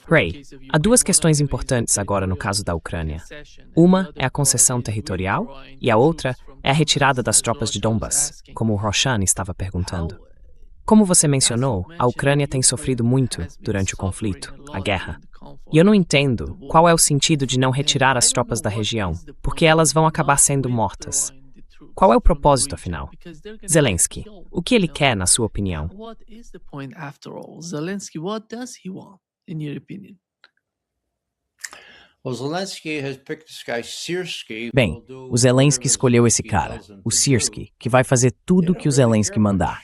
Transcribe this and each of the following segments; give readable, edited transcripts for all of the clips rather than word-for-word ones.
Ray, há duas questões importantes agora no caso da Ucrânia. Uma é a concessão territorial e a outra é a retirada das tropas de Donbas, como o Roshan estava perguntando. Como você mencionou, a Ucrânia tem sofrido muito durante o conflito, a guerra. E eu não entendo qual é o sentido de não retirar as tropas da região, porque elas vão acabar sendo mortas. Qual é o propósito, afinal? Zelensky, o que ele quer, na sua opinião? Bem, o Zelensky escolheu esse cara, o Sirski, que vai fazer tudo o que o Zelensky mandar.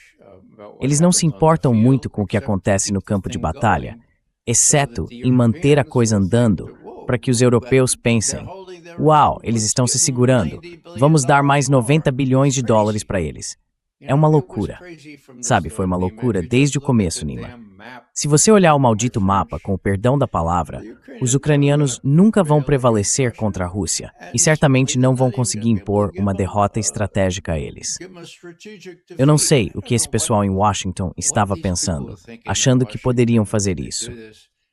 Eles não se importam muito com o que acontece no campo de batalha, exceto em manter a coisa andando para que os europeus pensem: uau, eles estão se segurando, vamos dar mais 90 bilhões de dólares para eles. É uma loucura. Sabe, foi uma loucura desde o começo, Nima. Se você olhar o maldito mapa, com o perdão da palavra, os ucranianos nunca vão prevalecer contra a Rússia e certamente não vão conseguir impor uma derrota estratégica a eles. Eu não sei o que esse pessoal em Washington estava pensando, achando que poderiam fazer isso.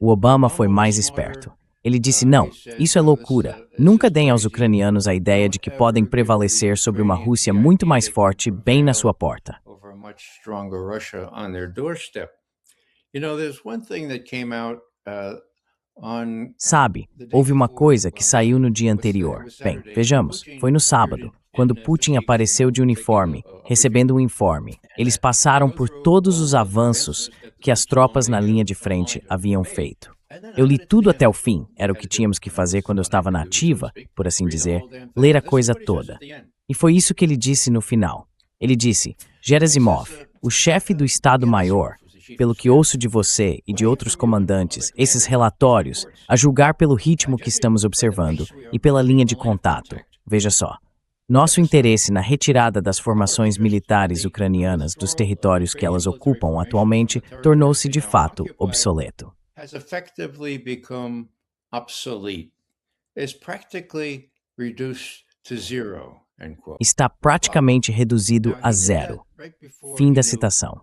O Obama foi mais esperto. Ele disse: não, isso é loucura. Nunca deem aos ucranianos a ideia de que podem prevalecer sobre uma Rússia muito mais forte bem na sua porta. Sabe, houve uma coisa que saiu no dia anterior. Bem, vejamos, foi no sábado, quando Putin apareceu de uniforme, recebendo um informe. Eles passaram por todos os avanços que as tropas na linha de frente haviam feito. Eu li tudo até o fim, era o que tínhamos que fazer quando eu estava na ativa, por assim dizer, ler a coisa toda. E foi isso que ele disse no final. Ele disse: Gerasimov, o chefe do Estado-Maior, pelo que ouço de você e de outros comandantes, esses relatórios, a julgar pelo ritmo que estamos observando e pela linha de contato. Veja só. Nosso interesse na retirada das formações militares ucranianas dos territórios que elas ocupam atualmente tornou-se de fato obsoleto. Has effectively become obsolete, is practically reduced to zero, end quote. Está praticamente reduzido a zero. Fim da citação.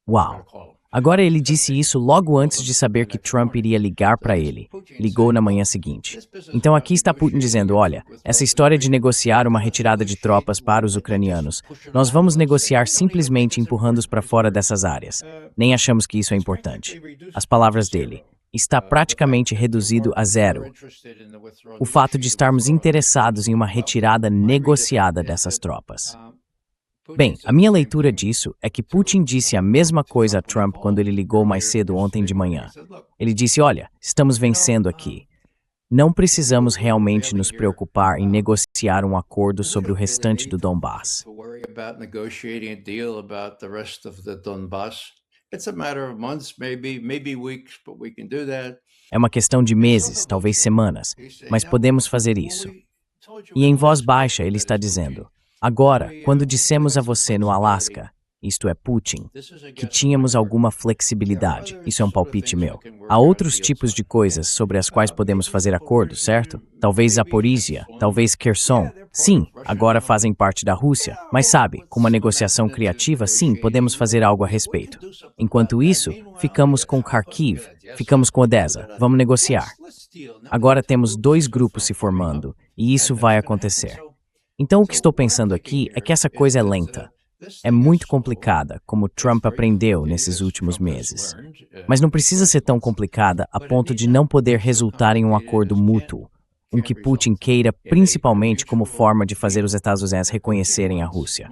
Uau! Agora ele disse isso logo antes de saber que Trump iria ligar para ele. Ligou na manhã seguinte. Então aqui está Putin dizendo: olha, essa história de negociar uma retirada de tropas para os ucranianos, nós vamos negociar simplesmente empurrando-os para fora dessas áreas. Nem achamos que isso é importante. As palavras dele: está praticamente reduzido a zero. O fato de estarmos interessados em uma retirada negociada dessas tropas. Bem, a minha leitura disso é que Putin disse a mesma coisa a Trump quando ele ligou mais cedo ontem de manhã. Ele disse: olha, estamos vencendo aqui. Não precisamos realmente nos preocupar em negociar um acordo sobre o restante do Donbass. É uma questão de meses, talvez semanas, mas podemos fazer isso. E em voz baixa ele está dizendo: agora, quando dissemos a você no Alasca, isto é Putin, que tínhamos alguma flexibilidade, isso é um palpite meu. Há outros tipos de coisas sobre as quais podemos fazer acordos, certo? Talvez Zaporizhia, talvez Kherson. Sim, agora fazem parte da Rússia, mas sabe, com uma negociação criativa, sim, podemos fazer algo a respeito. Enquanto isso, ficamos com Kharkiv, ficamos com Odessa, vamos negociar. Agora temos dois grupos se formando, e isso vai acontecer. Então o que estou pensando aqui é que essa coisa é lenta. É muito complicada, como Trump aprendeu nesses últimos meses. Mas não precisa ser tão complicada a ponto de não poder resultar em um acordo mútuo, um que Putin queira principalmente como forma de fazer os Estados Unidos reconhecerem a Rússia.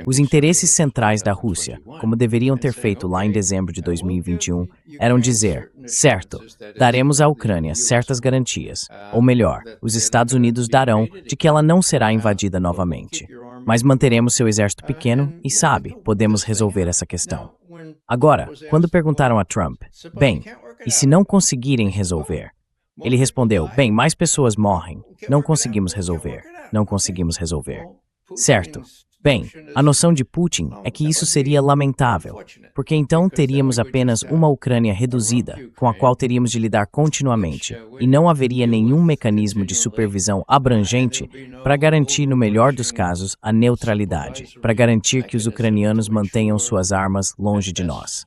Os interesses centrais da Rússia, como deveriam ter feito lá em dezembro de 2021, eram dizer: certo, daremos à Ucrânia certas garantias, ou melhor, os Estados Unidos darão de que ela não será invadida novamente. Mas manteremos seu exército pequeno e, sabe, podemos resolver essa questão. Agora, quando perguntaram a Trump: bem, e se não conseguirem resolver? Ele respondeu: bem, mais pessoas morrem. Não conseguimos resolver. Não conseguimos resolver. Certo. Bem, a noção de Putin é que isso seria lamentável, porque então teríamos apenas uma Ucrânia reduzida, com a qual teríamos de lidar continuamente, e não haveria nenhum mecanismo de supervisão abrangente para garantir, no melhor dos casos, a neutralidade, para garantir que os ucranianos mantenham suas armas longe de nós.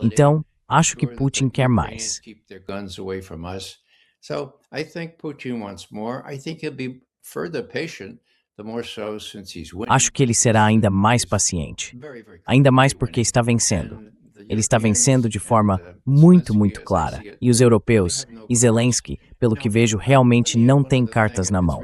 Então, acho que Putin quer mais. So I think Putin wants more. I think he'll be further patient, the more so since he's winning. Acho que ele será ainda mais paciente. Ainda mais porque está vencendo. Ele está vencendo de forma muito, muito clara. E os europeus, e Zelensky, pelo que vejo, realmente não têm cartas na mão.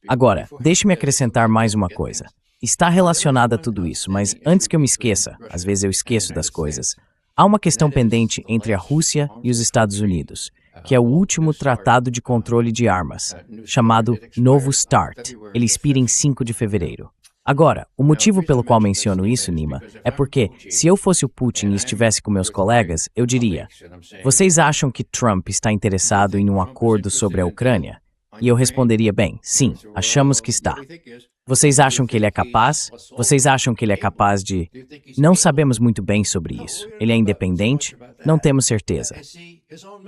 Agora, deixe-me acrescentar mais uma coisa. Está relacionada a tudo isso, mas antes que eu me esqueça, às vezes eu esqueço das coisas, há uma questão pendente entre a Rússia e os Estados Unidos, que é o último tratado de controle de armas, chamado Novo START. Ele expira em 5 de fevereiro. Agora, o motivo pelo qual menciono isso, Nima, é porque, se eu fosse o Putin e estivesse com meus colegas, eu diria: vocês acham que Trump está interessado em um acordo sobre a Ucrânia? E eu responderia: bem, sim, achamos que está. Vocês acham que ele é capaz? Vocês acham que ele é capaz de... Não sabemos muito bem sobre isso. Ele é independente? Não temos certeza.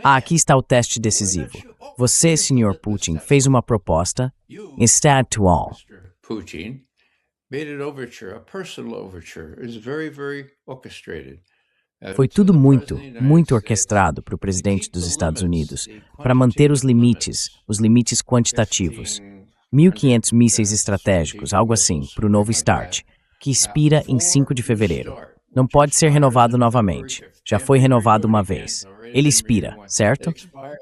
Aqui está o teste decisivo. Você, Sr. Putin, fez uma proposta, instead to all. Putin made an overture, a personal overture. It's very, very orchestrated. Foi tudo muito, muito orquestrado para o presidente dos Estados Unidos, para manter os limites quantitativos. 1.500 mísseis estratégicos, algo assim, para o novo START, que expira em 5 de fevereiro. Não pode ser renovado novamente. Já foi renovado uma vez. Ele expira, certo?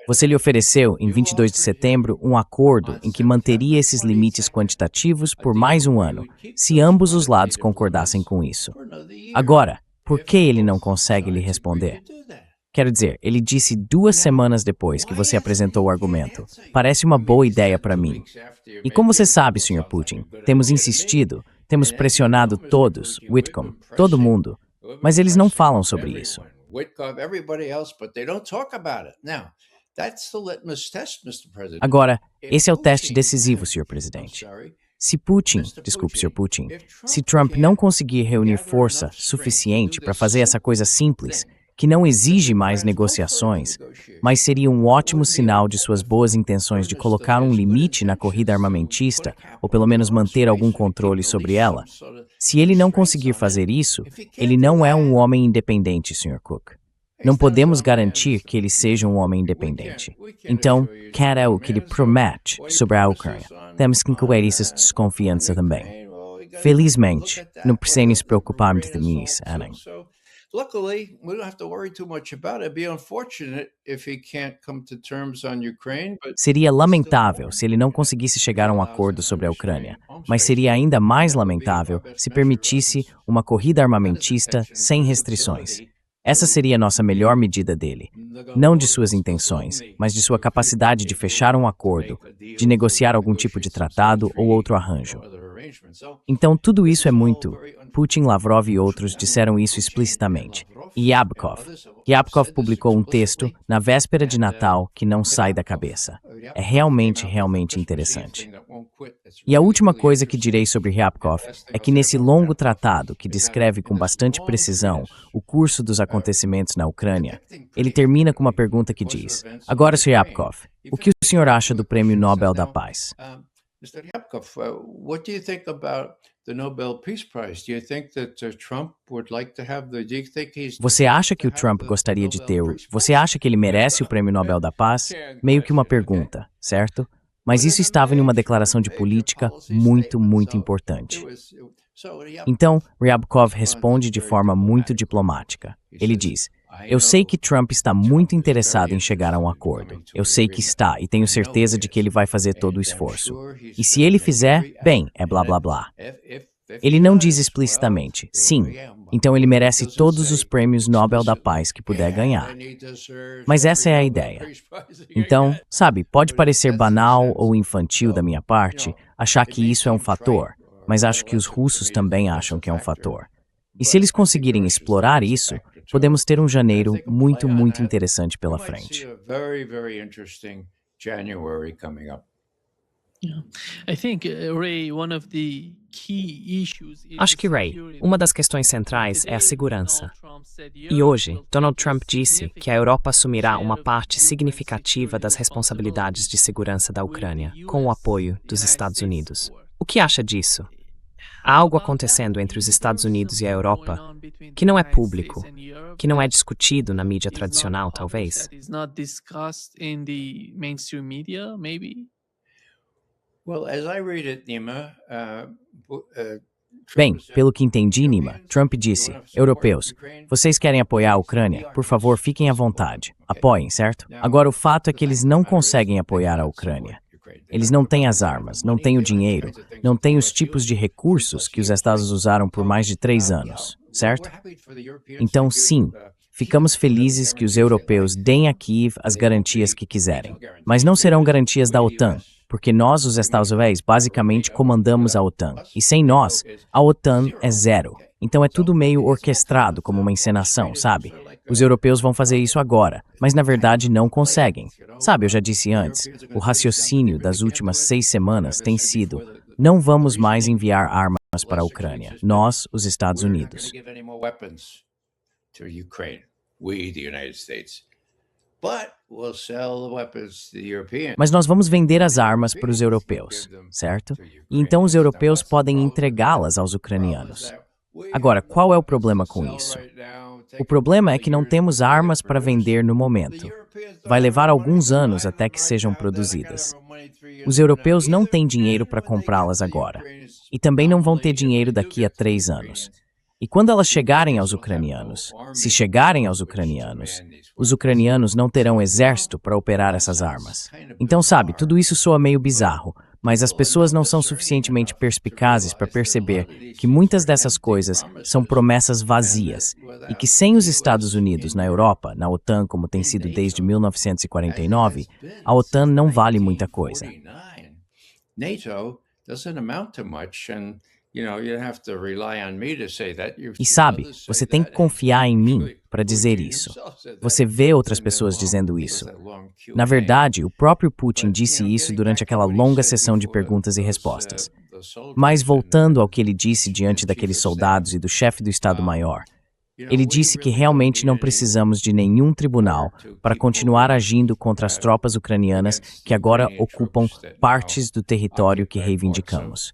Você lhe ofereceu, em 22 de setembro, um acordo em que manteria esses limites quantitativos por mais um ano, se ambos os lados concordassem com isso. Agora, por que ele não consegue lhe responder? Quero dizer, ele disse 2 semanas depois que você apresentou o argumento. Parece uma boa ideia para mim. E como você sabe, Sr. Putin, temos insistido, temos pressionado todos, Whitcomb, todo mundo, mas eles não falam sobre isso. Agora, esse é o teste decisivo, Sr. Presidente. Se Trump não conseguir reunir força suficiente para fazer essa coisa simples, que não exige mais negociações, mas seria um ótimo sinal de suas boas intenções de colocar um limite na corrida armamentista, ou pelo menos manter algum controle sobre ela. Se ele não conseguir fazer isso, ele não é um homem independente, Sr. Cook. Não podemos garantir que ele seja um homem independente. Então, qual é o que ele promete sobre a Ucrânia? Temos que incluir essa desconfiança também. Felizmente, não precisamos preocupar muito com isso, Anna. Luckily, we don't have to worry too much about it. It'd be unfortunate if he can't come to terms on Ukraine, but seria lamentável se ele não conseguisse chegar a um acordo sobre a Ucrânia, mas seria ainda mais lamentável se permitisse uma corrida armamentista sem restrições. Essa seria a nossa melhor medida dele. Não de suas intenções, mas de sua capacidade de fechar um acordo, de negociar algum tipo de tratado ou outro arranjo. Então, tudo isso é muito... Putin, Lavrov e outros disseram isso explicitamente. E Ryabkov publicou um texto na véspera de Natal que não sai da cabeça. É realmente, realmente interessante. E a última coisa que direi sobre Ryabkov é que nesse longo tratado, que descreve com bastante precisão o curso dos acontecimentos na Ucrânia, ele termina com uma pergunta que diz: agora, Sr. Ryabkov, o que o senhor acha do Prêmio Nobel da Paz? Mr. Ryabkov, what do you think about the Nobel Peace Prize? Do you think that Trump would like to have the... Do you think he's... Você acha que o Trump gostaria de ter o... Você acha que ele merece o Prêmio Nobel da Paz? Meio que uma pergunta, certo? Mas isso estava em uma declaração de política muito, muito importante. Então, Ryabkov responde de forma muito diplomática. Ele diz: eu sei que Trump está muito interessado em chegar a um acordo. Eu sei que está e tenho certeza de que ele vai fazer todo o esforço. E se ele fizer, bem, é blá blá blá. Ele não diz explicitamente, sim, então ele merece todos os prêmios Nobel da Paz que puder ganhar. Mas essa é a ideia. Então, sabe, pode parecer banal ou infantil da minha parte achar que isso é um fator, mas acho que os russos também acham que é um fator. E se eles conseguirem explorar isso, podemos ter um janeiro muito, muito interessante pela frente. Acho que, Ray, uma das questões centrais é a segurança. E hoje, Donald Trump disse que a Europa assumirá uma parte significativa das responsabilidades de segurança da Ucrânia, com o apoio dos Estados Unidos. O que acha disso? Há algo acontecendo entre os Estados Unidos e a Europa que não é público, que não é discutido na mídia tradicional, talvez? Well, as I read it, Nima, Bem, pelo que entendi, Nima, Trump disse: europeus, vocês querem apoiar a Ucrânia? Por favor, fiquem à vontade. Apoiem, certo? Agora, o fato é que eles não conseguem apoiar a Ucrânia. Eles não têm as armas, não têm o dinheiro, não têm os tipos de recursos que os Estados usaram por mais de 3 anos, certo? Então, sim, ficamos felizes que os europeus deem a Kiev as garantias que quiserem, mas não serão garantias da OTAN, porque nós, os Estados Unidos, basicamente comandamos a OTAN, e sem nós, a OTAN é zero. Então é tudo meio orquestrado como uma encenação, sabe? Os europeus vão fazer isso agora, mas na verdade não conseguem. Sabe, eu já disse antes, o raciocínio das últimas 6 semanas tem sido: não vamos mais enviar armas para a Ucrânia, nós, os Estados Unidos. Mas nós vamos vender as armas para os europeus, certo? E então os europeus podem entregá-las aos ucranianos. Agora, qual é o problema com isso? O problema é que não temos armas para vender no momento. Vai levar alguns anos até que sejam produzidas. Os europeus não têm dinheiro para comprá-las agora. E também não vão ter dinheiro daqui a 3 anos. E quando elas chegarem aos ucranianos, se chegarem aos ucranianos, os ucranianos não terão exército para operar essas armas. Então, sabe, tudo isso soa meio bizarro, mas as pessoas não são suficientemente perspicazes para perceber que muitas dessas coisas são promessas vazias e que sem os Estados Unidos na Europa, na OTAN como tem sido desde 1949, a OTAN não vale muita coisa. E sabe, você tem que confiar em mim para dizer isso. Você vê outras pessoas dizendo isso. Na verdade, o próprio Putin disse isso durante aquela longa sessão de perguntas e respostas. Mas voltando ao que ele disse diante daqueles soldados e do chefe do Estado-Maior, ele disse que realmente não precisamos de nenhum tribunal para continuar agindo contra as tropas ucranianas que agora ocupam partes do território que reivindicamos.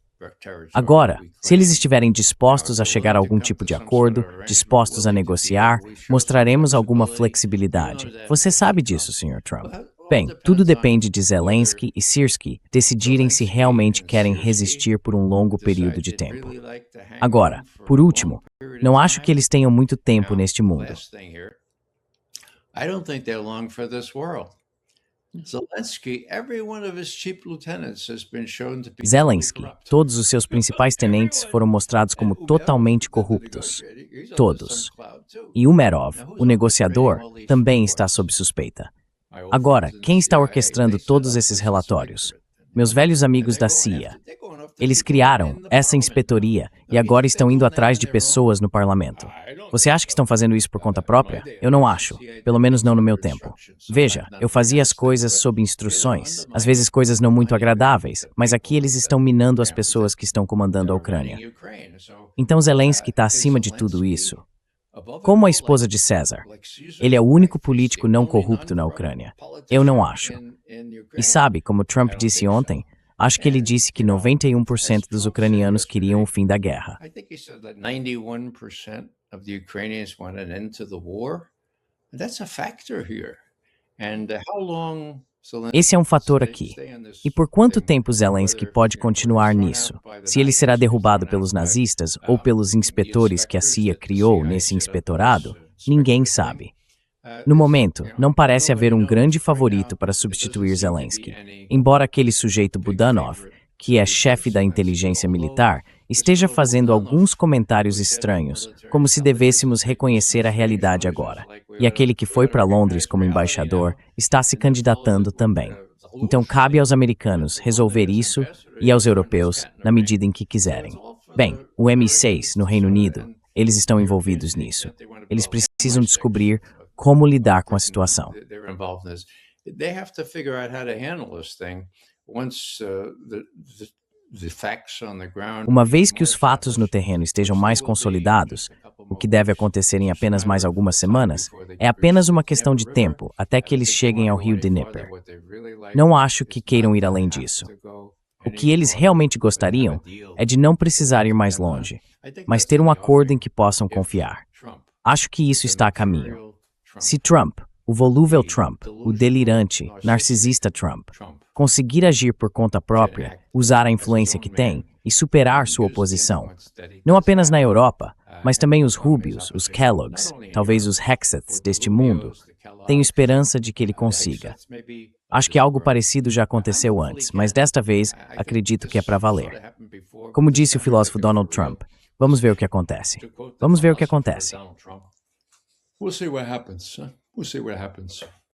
Agora, se eles estiverem dispostos a chegar a algum tipo de acordo, dispostos a negociar, mostraremos alguma flexibilidade. Você sabe disso, Sr. Trump. Bem, tudo depende de Zelensky e Sirski decidirem se realmente querem resistir por um longo período de tempo. Agora, por último, não acho que eles tenham muito tempo neste mundo. Zelensky, todos os seus principais tenentes foram mostrados como totalmente corruptos. Todos. E Umerov, o negociador, também está sob suspeita. Agora, quem está orquestrando todos esses relatórios? Meus velhos amigos da CIA. Eles criaram essa inspetoria e agora estão indo atrás de pessoas no parlamento. Você acha que estão fazendo isso por conta própria? Eu não acho, pelo menos não no meu tempo. Veja, eu fazia as coisas sob instruções, às vezes coisas não muito agradáveis, mas aqui eles estão minando as pessoas que estão comandando a Ucrânia. Então Zelensky está acima de tudo isso. Como a esposa de César, ele é o único político não corrupto na Ucrânia. Eu não acho. E sabe, como Trump disse ontem, acho que ele disse que 91% dos ucranianos queriam o fim da guerra. Esse é um fator aqui. E por quanto tempo Zelensky pode continuar nisso? Se ele será derrubado pelos nazistas ou pelos inspetores que a CIA criou nesse inspetorado, ninguém sabe. No momento, não parece haver um grande favorito para substituir Zelensky, embora aquele sujeito Budanov, que é chefe da inteligência militar, esteja fazendo alguns comentários estranhos, como se devêssemos reconhecer a realidade agora. E aquele que foi para Londres como embaixador está se candidatando também. Então cabe aos americanos resolver isso e aos europeus na medida em que quiserem. Bem, o MI6 no Reino Unido, eles estão envolvidos nisso. Eles precisam descobrir como lidar com a situação. Uma vez que os fatos no terreno estejam mais consolidados, o que deve acontecer em apenas mais algumas semanas, é apenas uma questão de tempo até que eles cheguem ao rio Dnieper. Não acho que queiram ir além disso. O que eles realmente gostariam é de não precisar ir mais longe, mas ter um acordo em que possam confiar. Acho que isso está a caminho. Se Trump, o volúvel Trump, o delirante, narcisista Trump, conseguir agir por conta própria, usar a influência que tem e superar sua oposição, não apenas na Europa, mas também os Rubios, os Kelloggs, talvez os Hexeths deste mundo, tenho esperança de que ele consiga. Acho que algo parecido já aconteceu antes, mas desta vez acredito que é para valer. Como disse o filósofo Donald Trump, vamos ver o que acontece. Vamos ver o que acontece. We'll see what happens. We'll see what happens.